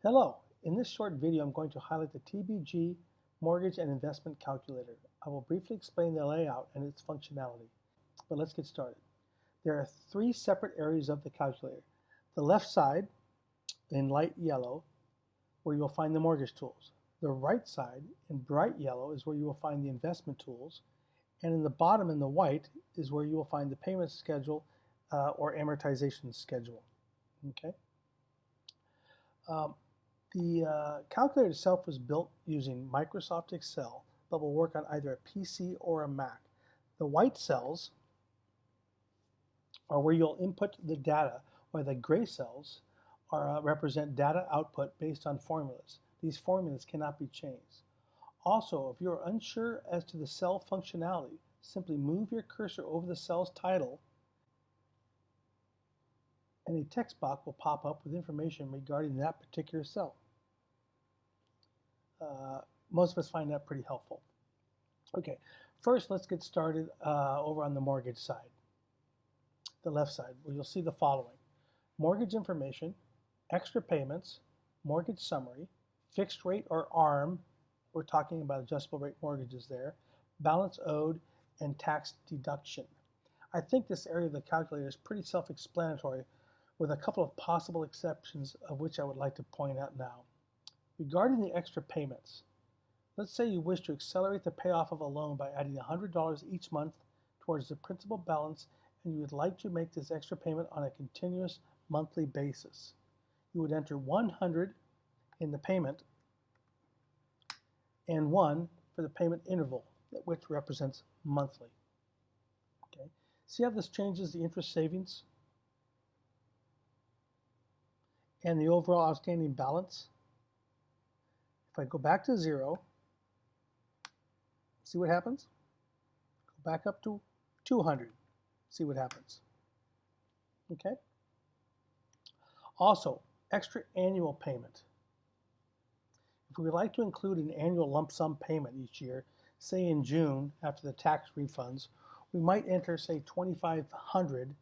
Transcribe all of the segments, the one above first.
Hello, in this short video I'm going to highlight the TBG Mortgage and Investment Calculator. I will briefly explain the layout and its functionality, but let's get started. There are three separate areas of the calculator. The left side, in light yellow, where you will find the mortgage tools. The right side, in bright yellow, is where you will find the investment tools, and in the bottom in the white is where you will find the payment schedule or amortization schedule. Okay. The calculator itself was built using Microsoft Excel, but will work on either a PC or a Mac. The white cells are where you'll input the data, while the gray cells represent data output based on formulas. These formulas cannot be changed. Also, if you're unsure as to the cell functionality, simply move your cursor over the cell's title and a text box will pop up with information regarding that particular cell. Most of us find that pretty helpful. Okay, first let's get started over on the mortgage side, the left side, where you'll see the following: mortgage information, extra payments, mortgage summary, fixed rate or ARM, we're talking about adjustable rate mortgages there, balance owed, and tax deduction. I think this area of the calculator is pretty self-explanatory, with a couple of possible exceptions of which I would like to point out now. Regarding the extra payments, let's say you wish to accelerate the payoff of a loan by adding $100 each month towards the principal balance, and you would like to make this extra payment on a continuous monthly basis. You would enter 100 in the payment and 1 for the payment interval, which represents monthly. Okay. See how this changes the interest savings and the overall outstanding balance? If I go back to 0, see what happens? Go back up to 200, see what happens. Okay? Also, extra annual payment. If we would like to include an annual lump sum payment each year, say in June after the tax refunds, we might enter, say, 2,500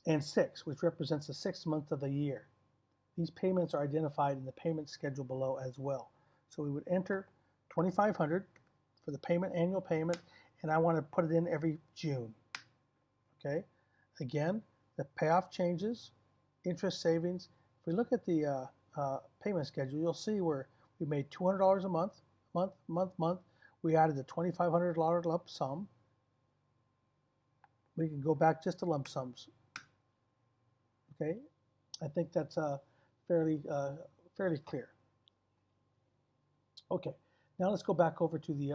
and 6, which represents the 6th month of the year. These payments are identified in the payment schedule below as well. So we would enter 2,500 for the annual payment, and I want to put it in every June. Okay. Again, the payoff changes, interest savings. If we look at the payment schedule, you'll see where we made $200 a month. We added the $2,500 lump sum. We can go back just to lump sums. Okay, I think that's fairly clear. Okay, now let's go back over to the,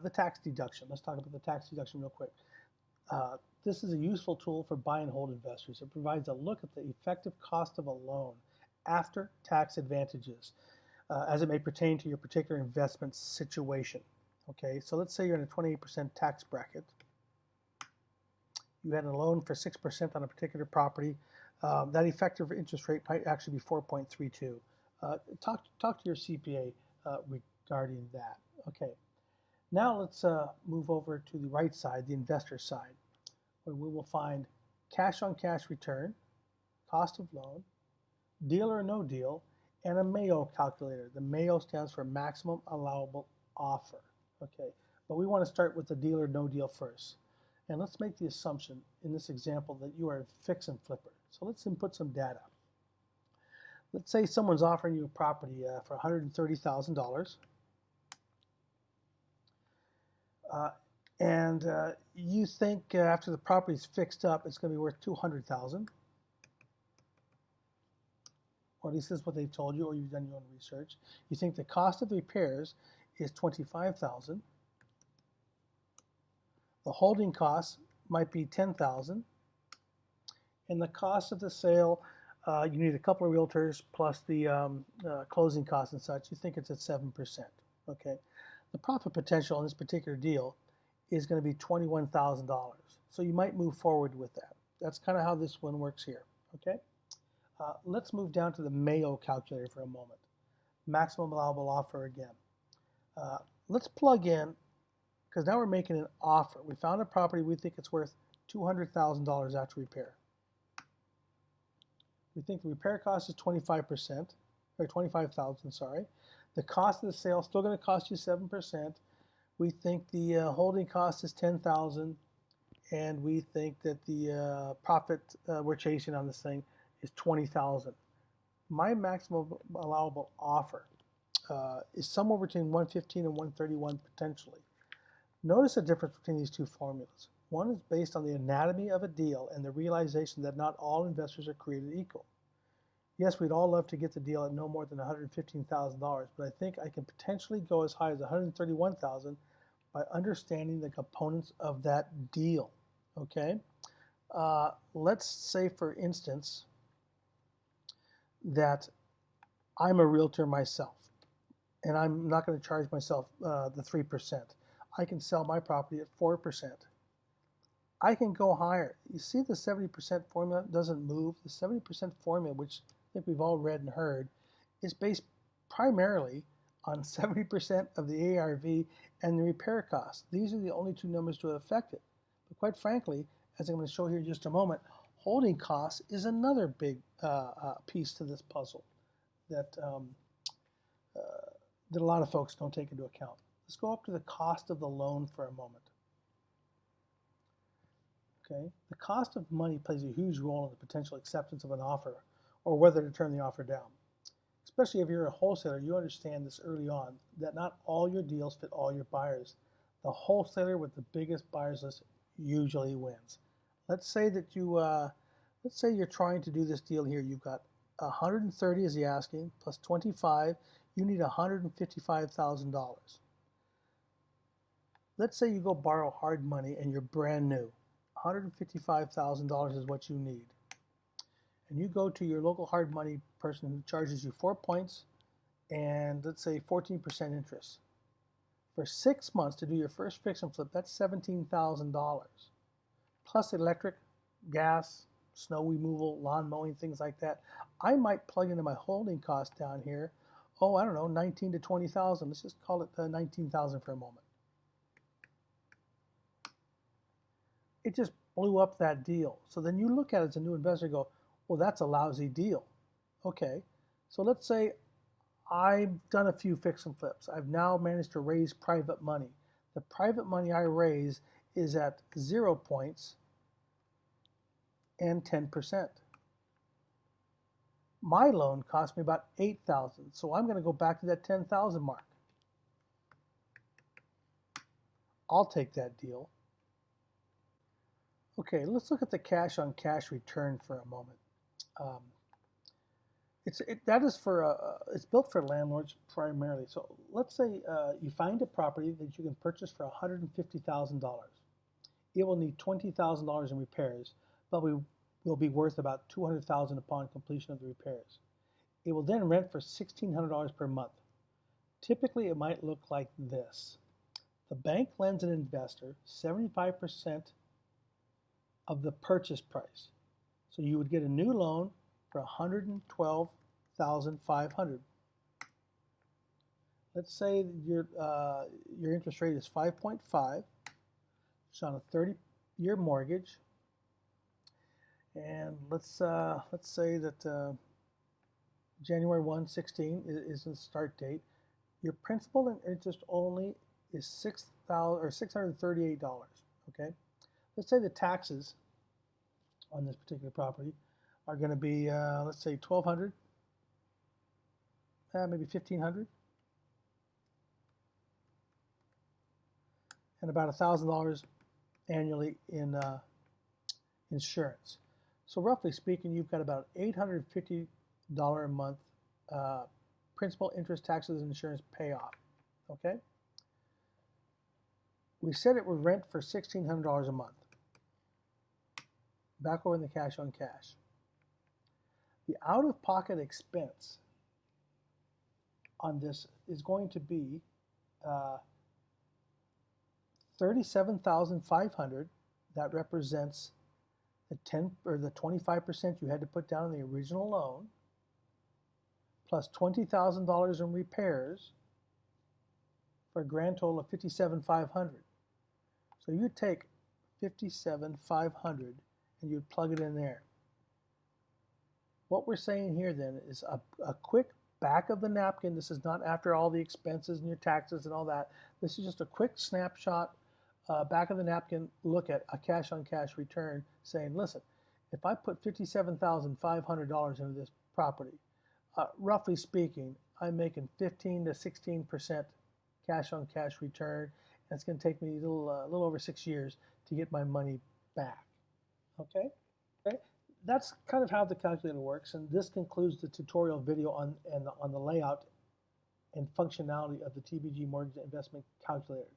the tax deduction. Let's talk about the tax deduction real quick. This is a useful tool for buy and hold investors. It provides a look at the effective cost of a loan after tax advantages as it may pertain to your particular investment situation. Okay, so let's say you're in a 28% tax bracket. You had a loan for 6% on a particular property. That effective interest rate might actually be 4.32. Talk to your CPA regarding that. Okay. Now let's move over to the right side, the investor side, where we will find cash on cash return, cost of loan, deal or no deal, and a Mayo calculator. The Mayo stands for maximum allowable offer. Okay. But we want to start with the deal or no deal first. And let's make the assumption in this example that you are a fix and flipper. So let's input some data. Let's say someone's offering you a property for $130,000. And you think after the property's fixed up, it's going to be worth $200,000. Or at least this is what they've told you, or you've done your own research. You think the cost of repairs is $25,000. The holding costs might be $10,000, and the cost of the sale, you need a couple of realtors plus the closing costs and such. You think it's at 7%. Okay, the profit potential in this particular deal is going to be $21,000. So you might move forward with that. That's kind of how this one works here. Okay, let's move down to the Mayo calculator for a moment. Maximum allowable offer again. Let's plug in, because now we're making an offer. We found a property we think it's worth $200,000 after repair. We think the repair cost is 25%, or 25,000, sorry. The cost of the sale is still going to cost you 7%. We think the holding cost is 10,000, and we think that the profit we're chasing on this thing is 20,000. My maximum allowable offer is somewhere between 115 and 131 potentially. Notice the difference between these two formulas. One is based on the anatomy of a deal and the realization that not all investors are created equal. Yes, we'd all love to get the deal at no more than $115,000, but I think I can potentially go as high as $131,000 by understanding the components of that deal. Okay? Let's say, for instance, that I'm a realtor myself, and I'm not going to charge myself the 3%. I can sell my property at 4%. I can go higher. You see the 70% formula doesn't move. The 70% formula, which I think we've all read and heard, is based primarily on 70% of the ARV and the repair costs. These are the only two numbers to affect it. But quite frankly, as I'm going to show here in just a moment, holding costs is another big piece to this puzzle that that a lot of folks don't take into account. Let's go up to the cost of the loan for a moment. Okay, the cost of money plays a huge role in the potential acceptance of an offer or whether to turn the offer down. Especially if you're a wholesaler, you understand this early on, that not all your deals fit all your buyers. The wholesaler with the biggest buyers list usually wins. Let's say that let's say you're trying to do this deal here. You've got 130 is the asking, plus 25, you need $155,000. Let's say you go borrow hard money and you're brand new. $155,000 is what you need. And you go to your local hard money person who charges you 4 points and let's say 14% interest. For 6 months to do your first fix and flip, that's $17,000. Plus electric, gas, snow removal, lawn mowing, things like that. I might plug into my holding cost down here, I don't know, 19 to 20,000. Let's just call it 19,000 for a moment. It just blew up that deal. So then you look at it as a new investor and go, well, that's a lousy deal. Okay, so let's say I've done a few fix and flips. I've now managed to raise private money. The private money I raise is at 0 points and 10%. My loan cost me about 8,000, so I'm going to go back to that 10,000 mark. I'll take that deal. Okay, let's look at the cash on cash return for a moment. It's built for landlords primarily. So let's say you find a property that you can purchase for $150,000. It will need $20,000 in repairs, but will be worth about $200,000 upon completion of the repairs. It will then rent for $1,600 per month. Typically, it might look like this. The bank lends an investor 75% of the purchase price. So you would get a new loan for $112,500. Let's say your interest rate is 5.5. It's on a 30-year mortgage, and let's say that January 1, 16 is the start date. Your principal and interest only is $638. Okay. Let's say the taxes on this particular property are going to be, let's say, $1,200, maybe $1,500, and about $1,000 annually in insurance. So roughly speaking, you've got about $850 a month principal, interest, taxes, and insurance payoff. Okay. We said it would rent for $1,600 a month. Back over in the cash on cash. The out-of-pocket expense on this is going to be $37,500. That represents the 25% you had to put down in the original loan, plus $20,000 in repairs, for a grand total of $57,500. So you take $57,500 and you'd plug it in there. What we're saying here then is a quick back of the napkin. This is not after all the expenses and your taxes and all that. This is just a quick snapshot, back of the napkin look at a cash on cash return saying, listen, if I put $57,500 into this property, roughly speaking, I'm making 15 to 16% cash on cash return, and it's going to take me a little over 6 years to get my money back. Okay? Okay? That's kind of how the calculator works, and this concludes the tutorial video on the layout and functionality of the TBG Mortgage Investment Calculator.